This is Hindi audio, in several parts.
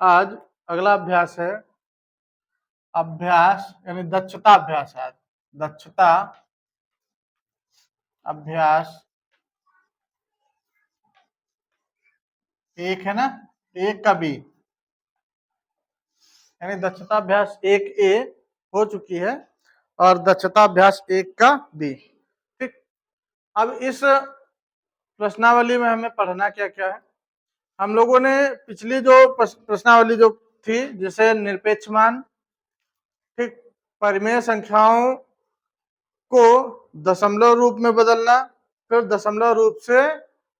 आज अगला अभ्यास है अभ्यास यानी दक्षता अभ्यास है। दक्षता अभ्यास एक है ना, एक का बी यानी दक्षता अभ्यास 1A हो चुकी है और दक्षता अभ्यास 1 का बी। ठीक, अब इस प्रश्नावली में हमें पढ़ना क्या क्या है। हम लोगों ने पिछली जो प्रश्नावली जो थी जिसे निरपेक्ष मान, ठीक, परिमेय संख्याओं को दशमलव रूप में बदलना, फिर दशमलव रूप से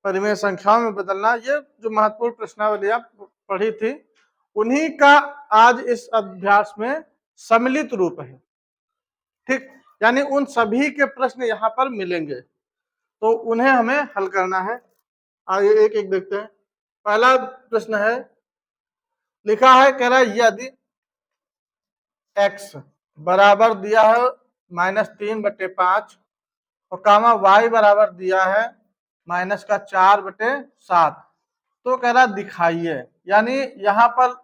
परिमेय संख्याओं में बदलना, ये जो महत्वपूर्ण प्रश्नावलियां पढ़ी थी उन्हीं का आज इस अभ्यास में सम्मिलित रूप है। ठीक, यानी उन सभी के प्रश्न यहाँ पर मिलेंगे तो उन्हें हमें हल करना है। आइए एक एक देखते हैं। पहला प्रश्न है, लिखा है, कह रहा है यदि x बराबर दिया है -3/5 और कामा y बराबर दिया है -4/7 तो कह रहा दिखाइए, यानी यहाँ पर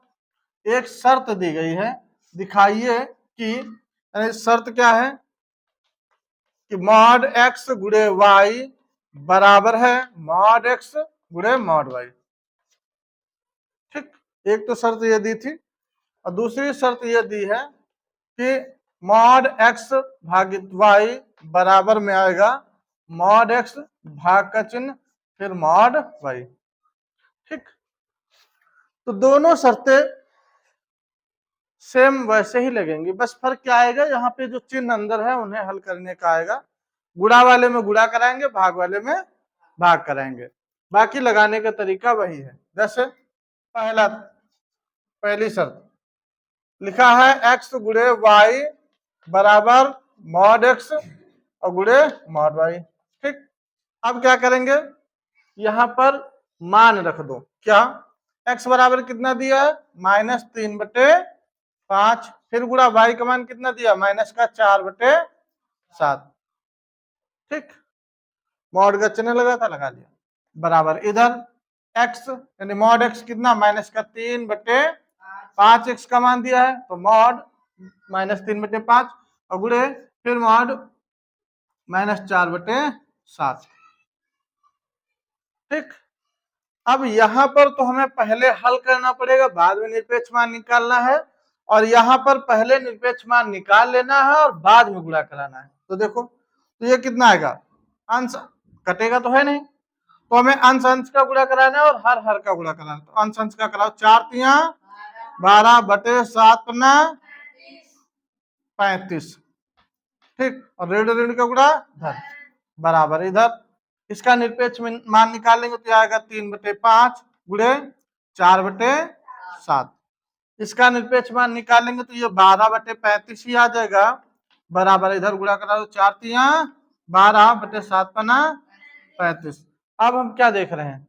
एक शर्त दी गई है, दिखाइए कि, यानी शर्त क्या है कि मॉड x गुणे y बराबर है मॉड x गुणे मॉड y। ठीक, एक तो शर्त ये दी थी और दूसरी शर्त ये दी है कि मॉड x भागित y बराबर में आएगा मॉड x भाग का चिन्ह फिर मॉड y। ठीक, तो दोनों शर्तें सेम वैसे ही लगेंगी, बस फर्क क्या आएगा, यहाँ पे जो चिन्ह अंदर है उन्हें हल करने का आएगा। गुणा वाले में गुणा कराएंगे, भाग वाले में भाग कराएंगे, बाकी लगाने का तरीका वही है। जैसे पहली शर्त लिखा है x गुणे y बराबर मॉड x और गुणे मॉड y। ठीक, अब क्या करेंगे, यहाँ पर मान रख दो। क्या, x बराबर कितना दिया है -3/5, फिर गुणा y का मान कितना दिया -4/7। ठीक, मॉड का चिन्ह लगा था, लगा लिया, बराबर इधर x यानी मॉड x कितना -3/5 x का मान दिया है तो मॉड -3/5 और गुणे फिर मॉड -4/7। ठीक, अब यहाँ पर तो हमें पहले हल करना पड़ेगा, बाद में निरपेक्ष मान निकालना है, और यहाँ पर पहले निरपेक्ष मान निकाल लेना है और बाद में गुणा कराना है। तो देखो, तो ये कितना आएगा, अंश कटेगा तो है नहीं, तो हमें अंश अंश का गुणा कराना है और हर हर का गुणा कराना है। तो अंश अंश का कराओ, 4×3 = 12/7 35। ठीक, और ऋण ऋण का गुणा धन, बराबर इधर इसका निरपेक्ष मान निकालेंगे तो आएगा 3/5 गुणे 4/7। इसका निरपेक्ष मान निकालेंगे तो ये 12/35 ही आ जाएगा, बराबर इधर गुणा करा दो, 4×3 = 12/7 अब हम क्या देख रहे हैं,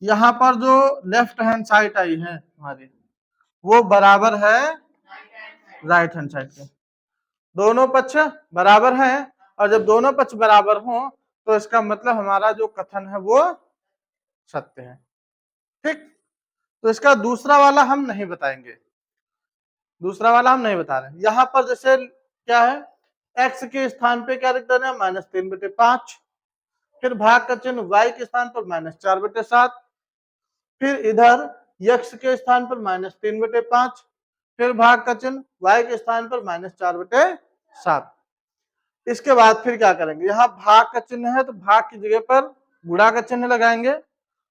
यहाँ पर जो लेफ्ट हैंड साइड आई है हमारी वो बराबर है राइट हैंड साइड के। दोनों पक्ष बराबर हैं और जब दोनों पक्ष बराबर हों तो इसका मतलब हमारा जो कथन है वो सत्य है। ठीक, तो इसका दूसरा वाला हम नहीं बताएंगे, दूसरा वाला हम नहीं बता रहे हैं। यहाँ पर जैसे क्या है, x के स्थान पे क्या लिख देना है -3/5, फिर भाग का चिन्ह y के स्थान पर -4/7, फिर इधर x के स्थान पर -3/5, फिर भाग का चिन्ह y के स्थान पर -4/7। इसके बाद फिर क्या करेंगे, यहाँ भाग का चिन्ह है तो भाग की जगह पर गुणा का चिन्ह लगाएंगे,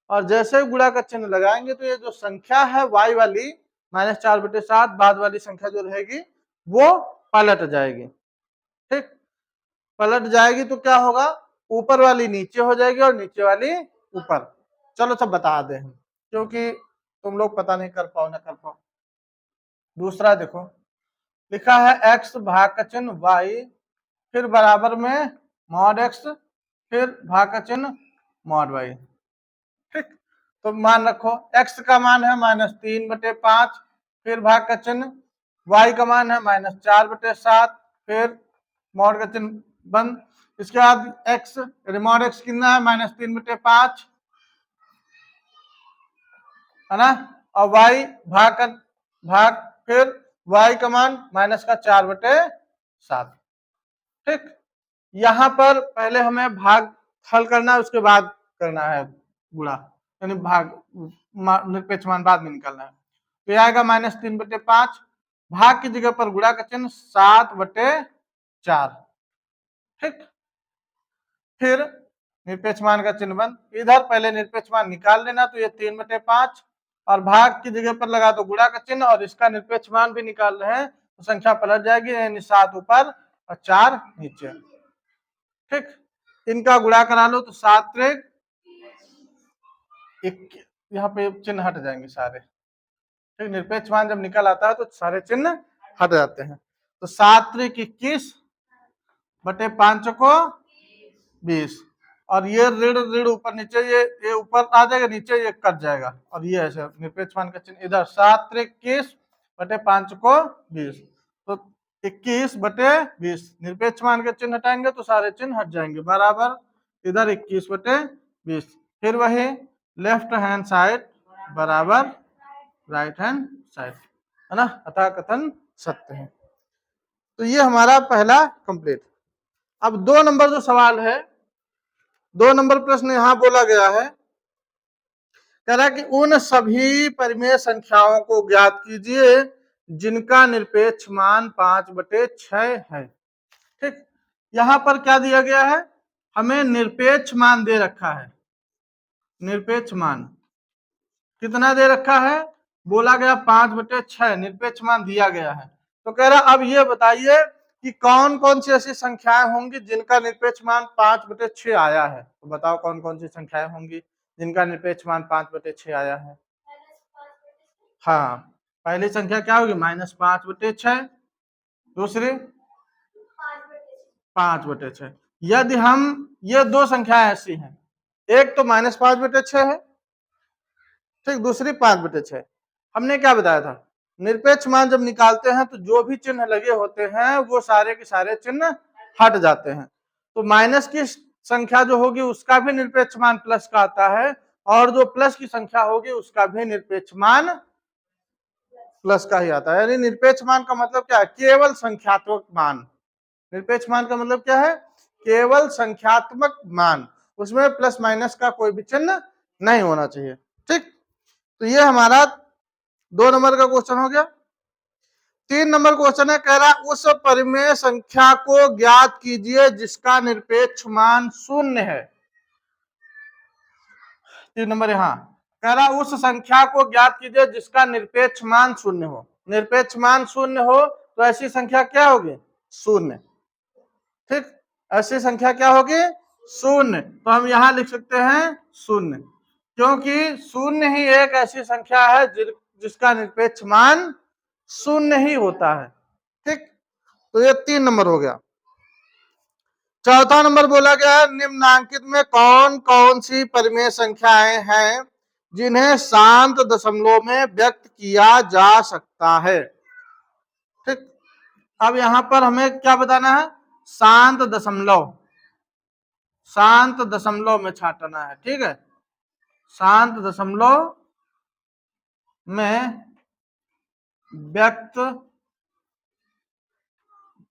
और जैसे गुणा का चिन्ह लगाएंगे तो ये जो संख्या है y वाली -4/7, बाद वाली संख्या जो रहेगी वो पलट जाएगी। ठीक, पलट जाएगी तो क्या होगा, ऊपर वाली नीचे हो जाएगी और नीचे वाली ऊपर। चलो सब बता दे, क्योंकि तुम लोग पता नहीं कर पाओ ना कर पाओ। दूसरा देखो, लिखा है x भाग का चिन्ह y फिर बराबर में मॉड x फिर भाग का चिन्ह मॉड y। ठीक, तो मान रखो x का मान है -3/5, फिर भाग का चिन्ह, y का मान है -4/7, फिर मॉड का चिन्ह बंद। इसके बाद x मॉड x कितना है -3/5 है ना, और y भाग फिर y का मान माइनस का 4/7। ठीक, यहां पर पहले हमें भाग हल करना है, उसके बाद करना है गुणा, यानी भाग निरपेक्ष मान बाद में निकालना है। तो आएगा -3/5, भाग की जगह पर गुणा का चिन्ह 7/4। ठीक, फिर निरपेक्ष मान का चिन्ह बंद, इधर पहले निरपेक्ष मान निकाल लेना, तो ये 3/5 और भाग की जगह पर लगा तो गुणा का चिन्ह, और इसका निरपेक्ष मान भी निकाल रहे हैं तो संख्या पलट जाएगी, यानी 7 ऊपर और 4 नीचे। ठीक, इनका गुणा करा लो तो 7 त्रिक 21, यहाँ पे चिन्ह हट जाएंगे सारे। ठीक, निरपेक्ष मान जब निकल आता है तो सारे चिन्ह हट जाते हैं। तो 7 त्रिक 21 बटे 5 को 20, और ये ऋण ऋण ऊपर नीचे, ये ऊपर आ जाएगा, नीचे ये कट जाएगा, और ये ऐसे निरपेक्ष मान का चिन्ह इधर 7 त्रिक 21 बटे 5 को 20, तो 21/20 निरपेक्ष मान के चिन्ह हटाएंगे तो सारे चिन्ह हट जाएंगे, बराबर इधर 21/20। फिर वही लेफ्ट हैंड साइड बराबर राइट हैंड साइड, है ना, अतः कथन सत्य है। तो ये हमारा पहला कंप्लीट। अब 2 नंबर जो सवाल है, 2 नंबर प्रश्न यहां बोला गया है, कह रहा है कि उन सभी परिमेय संख्याओं को ज्ञात कीजिए जिनका निरपेक्ष मान 5/6 है। ठीक, यहां पर क्या दिया गया है, हमें निरपेक्ष मान दे रखा है। निरपेक्ष मान कितना दे रखा है, बोला गया 5/6 निरपेक्ष मान दिया गया है। तो कह रहा अब ये बताइए कि कौन कौन सी ऐसी संख्याएं होंगी जिनका निरपेक्ष मान 5/6 आया है। तो बताओ कौन कौन सी संख्याएं होंगी जिनका निरपेक्ष मान 5/6 आया है। हाँ, पहली संख्या क्या होगी, -5/6, दूसरी 5/6। यदि हम, ये 2 संख्याएं ऐसी हैं, एक तो -5/6 है, ठीक, दूसरी 5/6। हमने क्या बताया था, निरपेक्ष मान जब निकालते हैं तो जो भी चिन्ह लगे होते हैं वो सारे के सारे चिन्ह हट जाते हैं। तो माइनस की संख्या जो होगी उसका भी निरपेक्ष मान प्लस का आता है, और जो प्लस की संख्या होगी उसका भी निरपेक्ष मान प्लस का ही आता है। यानी निरपेक्ष मान का मतलब क्या है, केवल संख्यात्मक मान। निरपेक्ष मान का मतलब क्या है, केवल संख्यात्मक मान, उसमें प्लस माइनस का कोई भी चिन्ह नहीं होना चाहिए। ठीक, तो ये हमारा 2 नंबर का क्वेश्चन हो गया। 3 नंबर क्वेश्चन है, कह रहा उस परिमेय संख्या को ज्ञात कीजिए जिसका निरपेक्ष मान 0 है। 3 नंबर यहाँ कह रहा उस संख्या को ज्ञात कीजिए जिसका निरपेक्ष मान 0 हो। निरपेक्ष मान 0 हो तो ऐसी संख्या क्या होगी, 0। ठीक, ऐसी संख्या क्या होगी, 0। तो हम यहाँ लिख सकते हैं 0, क्योंकि 0 ही एक ऐसी संख्या है जिसका निरपेक्ष मान 0 ही होता है। ठीक, तो ये 3 नंबर हो गया। चौथा नंबर बोला गया है, निम्नांकित में कौन कौन सी परिमेय संख्याएं हैं जिन्हें शांत दशमलव में व्यक्त किया जा सकता है। ठीक, अब यहां पर हमें क्या बताना है, शांत दशमलव, शांत दशमलव में छांटना है। ठीक है, शांत दशमलव में व्यक्त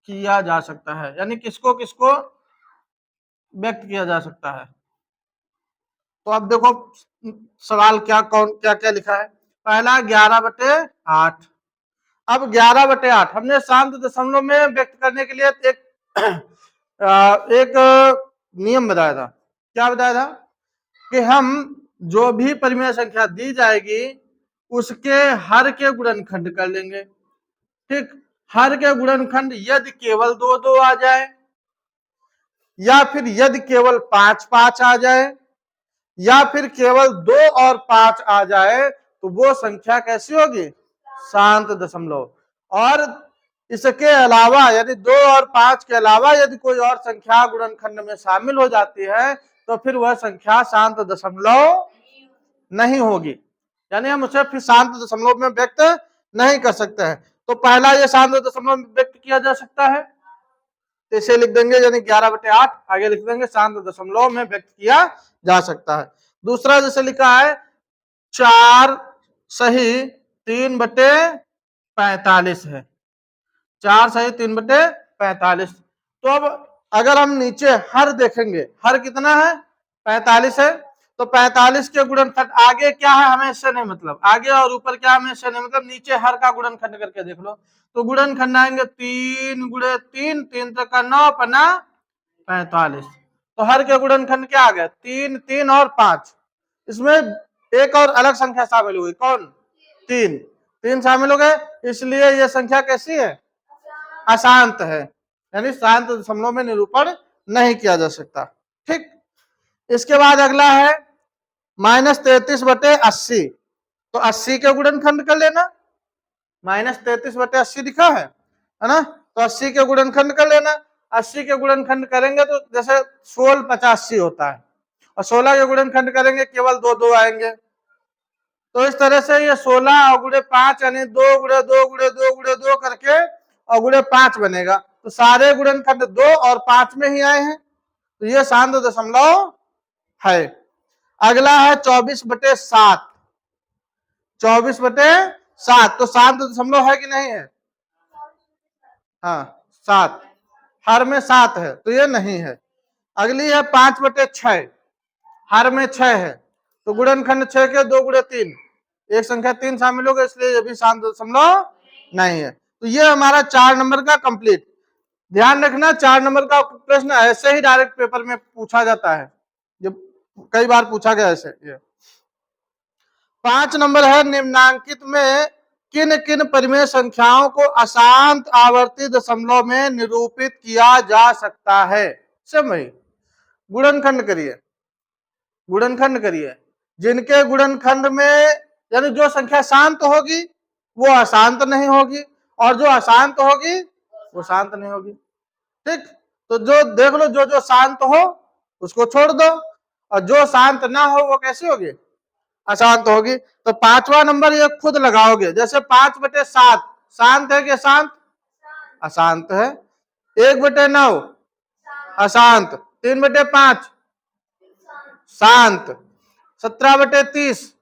किया जा सकता है, यानी किसको किसको व्यक्त किया जा सकता है। तो अब देखो सवाल क्या क्या लिखा है। पहला 11/8। अब 11/8 हमने शांत दशमलव में व्यक्त करने के लिए एक नियम बताया था। क्या बताया था कि हम जो भी परिमेय संख्या दी जाएगी उसके हर के गुणनखंड कर लेंगे। ठीक, हर के गुणनखंड यदि केवल 2-2 आ जाए, या फिर यदि केवल 5-5 आ जाए, या फिर केवल 2 और 5 आ जाए, तो वो संख्या कैसी होगी, शांत दशमलव। और इसके अलावा यानी 2 और 5 के अलावा यदि कोई और संख्या गुणनखंड में शामिल हो जाती है तो फिर वह संख्या शांत दशमलव नहीं होगी, यानी हम उसे फिर शांत दशमलव में व्यक्त नहीं कर सकते हैं। तो पहला ये शांत दशमलव में व्यक्त किया जा सकता है, तो इसे लिख देंगे, यानी 11/8 आगे लिख देंगे, शांत दशमलव में व्यक्त किया जा सकता है। दूसरा जैसे लिखा है 4 सही 3/45 है। 4 सही 3/45। तो अब अगर हम नीचे हर देखेंगे, हर कितना है 45 है, तो 45 के गुणनखंड आगे क्या है हमें इससे नहीं मतलब, आगे और ऊपर क्या हमें इससे नहीं मतलब, नीचे हर का गुणनखंड करके देख लो। तो गुणनखंड आएंगे 3 × 3, 3 3 का 9 पन्ना 45। तो हर के गुणनखंड क्या आ गया 3 3 और 5। इसमें एक और अलग संख्या शामिल हुई, कौन 3 3 शामिल हो गए, इसलिए यह संख्या कैसी है अशांत है, यानी शांत दशमलव में निरूपण नहीं किया जा सकता। ठीक, इसके बाद अगला है -33/80। तो 80 के गुणनखंड कर लेना, -33/80 लिखा है ना, तो 80 के गुणनखंड कर लेना। 80 के गुणनखंड करेंगे तो जैसे 16 85 होता है, और 16 के गुणनखंड करेंगे केवल 2 2 आएंगे। तो इस तरह से ये 16 और 5 यानी 2 × 2 × 2 × 2 करके और 5 बनेगा। तो सारे गुणनखंड 2 और 5 में ही आए हैं, तो ये शांत दशमलव है। अगला है 24/7। 24/7 तो शांत दशमलव है कि नहीं है? हाँ 7, हर में 7 है तो ये नहीं है। अगली है 5/6, हर में 6 है, तो गुणनखंड 6 के 2 × 3, एक संख्या 3 शामिल हो गई, इसलिए ये भी शांत दशमलव नहीं है। तो ये हमारा 4 नंबर का कंप्लीट। ध्यान रखना 4 नंबर का प्रश्न ऐसे ही डायरेक्ट पेपर में पूछा जाता है, जब कई बार पूछा गया ऐसे। ये 5 नंबर है निम्नांकित में किन किन परिमेय संख्याओं को अशांत आवर्ती दशमलव में निरूपित किया जा सकता है। सब भाई गुणनखंड करिए, गुणनखंड करिए, जिनके गुणनखंड में यानी जो संख्या शांत होगी वो अशांत नहीं होगी, और जो अशांत होगी वो शांत नहीं होगी। ठीक, तो जो देख लो जो जो शांत हो उसको छोड़ दो, और जो शांत ना हो वो कैसी होगी अशांत होगी। तो 5वां नंबर ये खुद लगाओगे, जैसे 5/7 शांत है कि अशांत? अशांत है। 1/9 अशांत। 3/5 शांत। 17/30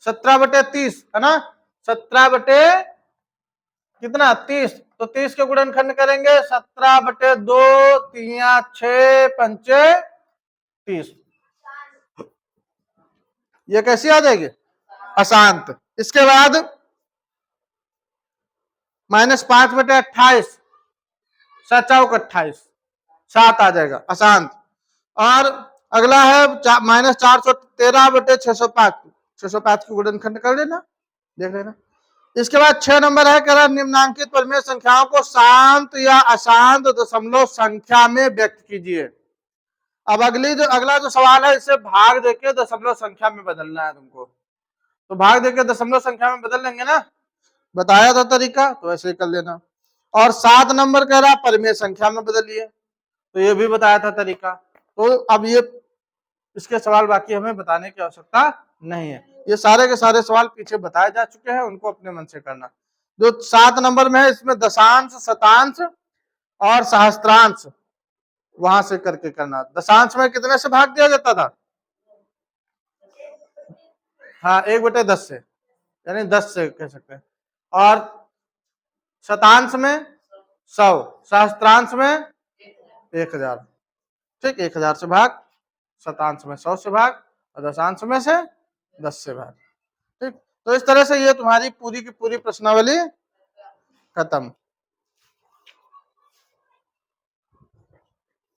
17/30 है ना, 17 कितना 30, तो 30 के गुणनखंड करेंगे 17/2 3 6 5 30, ये कैसी आ जाएगी अशांत। इसके बाद -5/28 7 28 7 आ जाएगा अशांत। और अगला है -413/605 605 की गुणनखंड कर लेना, देख लेना। इसके बाद 6 नंबर है कह रहा निम्नांकित परिमेय संख्याओं को शांत या अशांत दशमलव संख्या में व्यक्त कीजिए। अब अगला जो सवाल है इसे भाग देके दशमलव संख्या में बदलना है तुमको, तो भाग देके दशमलव संख्या में बदल लेंगे ना, बताया था तरीका, तो ऐसे ही कर लेना। और 7 नंबर कह रहा परिमेय संख्या में बदलिए, तो ये भी बताया था तरीका। तो अब ये इसके सवाल बाकी हमें बताने की आवश्यकता नहीं है, ये सारे के सारे सवाल पीछे बताए जा चुके हैं, उनको अपने मन से करना। जो 7 नंबर में है इसमें दशांश शतांश और सहस्त्रांश वहां से करके करना। दशांश में कितने से भाग दिया जाता था? हाँ 1/10 से, यानी 10 से कह सकते हैं। और शतांश में 100, सहस्त्रांश में 1000। ठीक, 1000 से भाग, शतांश में 100 से भाग, और दशांश में से 10 से भाग। ठीक, तो इस तरह से ये तुम्हारी पूरी की पूरी प्रश्नावली खत्म।